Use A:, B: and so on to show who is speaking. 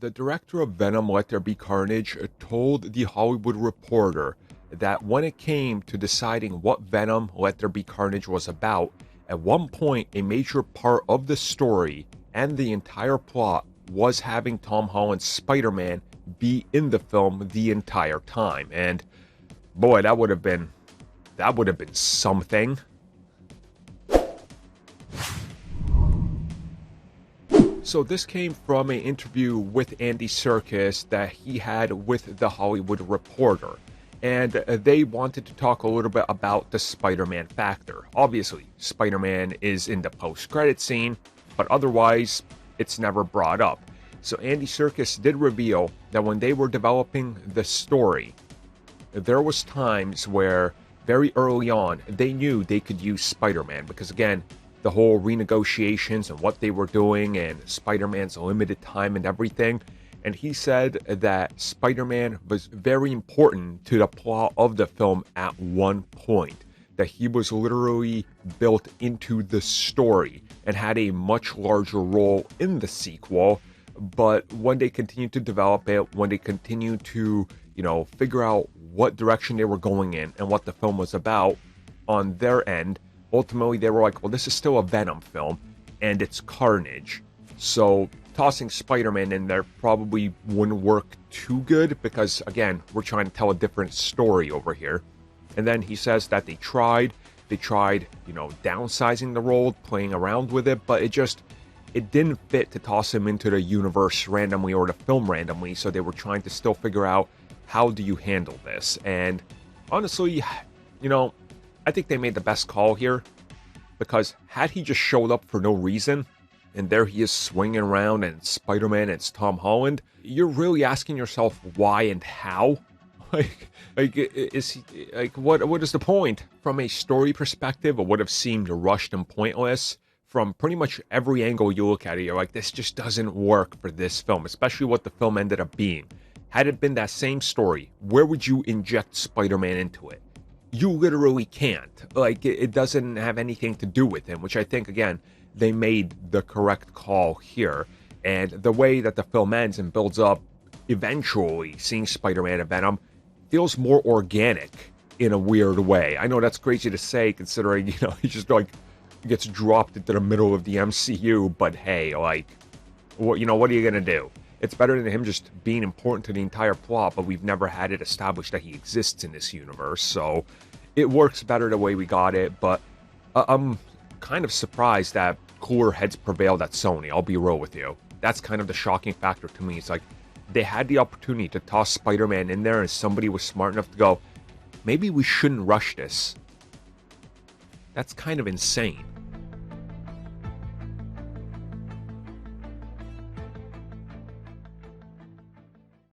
A: The director of Venom, Let There Be Carnage, told The Hollywood Reporter that when it came to deciding what Venom, Let There Be Carnage was about, at one point a major part of the story and the entire plot was having Tom Holland's Spider-Man be in the film the entire time. And boy, that would have been something. So this came from an interview with Andy Serkis that he had with The Hollywood Reporter. And they wanted to talk a little bit about the Spider-Man factor. Obviously, Spider-Man is in the post-credit scene, but otherwise, it's never brought up. So Andy Serkis did reveal that when they were developing the story, there was times where very early on, they knew they could use Spider-Man because, again, the whole renegotiations and what they were doing and Spider-Man's limited time and everything. And he said that Spider-Man was very important to the plot of the film at one point, that he was literally built into the story and had a much larger role in the sequel. But when they continued to develop it, when they continued to, figure out what direction they were going in and what the film was about on their end, ultimately they were like, well, this is still a Venom film and it's Carnage. So tossing Spider-Man in there probably wouldn't work too good because, again, we're trying to tell a different story over here. And then he says that they tried, downsizing the role, playing around with it, but it didn't fit to toss him into the universe randomly or the film randomly, so they were trying to still figure out how do you handle this. And honestly, I think they made the best call here, because had he just showed up for no reason, and there he is swinging around and Spider-Man and it's Tom Holland, you're really asking yourself why and how? Is he, what is the point? From a story perspective, it would have seemed rushed and pointless. From pretty much every angle you look at it, you're like, this just doesn't work for this film, especially what the film ended up being. Had it been that same story, where would you inject Spider-Man into it? You literally can't. It doesn't have anything to do with him, which I think, again, they made the correct call here. And the way that the film ends and builds up, eventually seeing Spider-Man and Venom feels more organic in a weird way. I know that's crazy to say, considering, he just gets dropped into the middle of the MCU, but hey, what are you gonna do? It's better than him just being important to the entire plot, but we've never had it established that he exists in this universe, so it works better the way we got it. But I'm kind of surprised that cooler heads prevailed at Sony, I'll be real with you. That's kind of the shocking factor to me. It's like, they had the opportunity to toss Spider-Man in there, and somebody was smart enough to go, maybe we shouldn't rush this. That's kind of insane.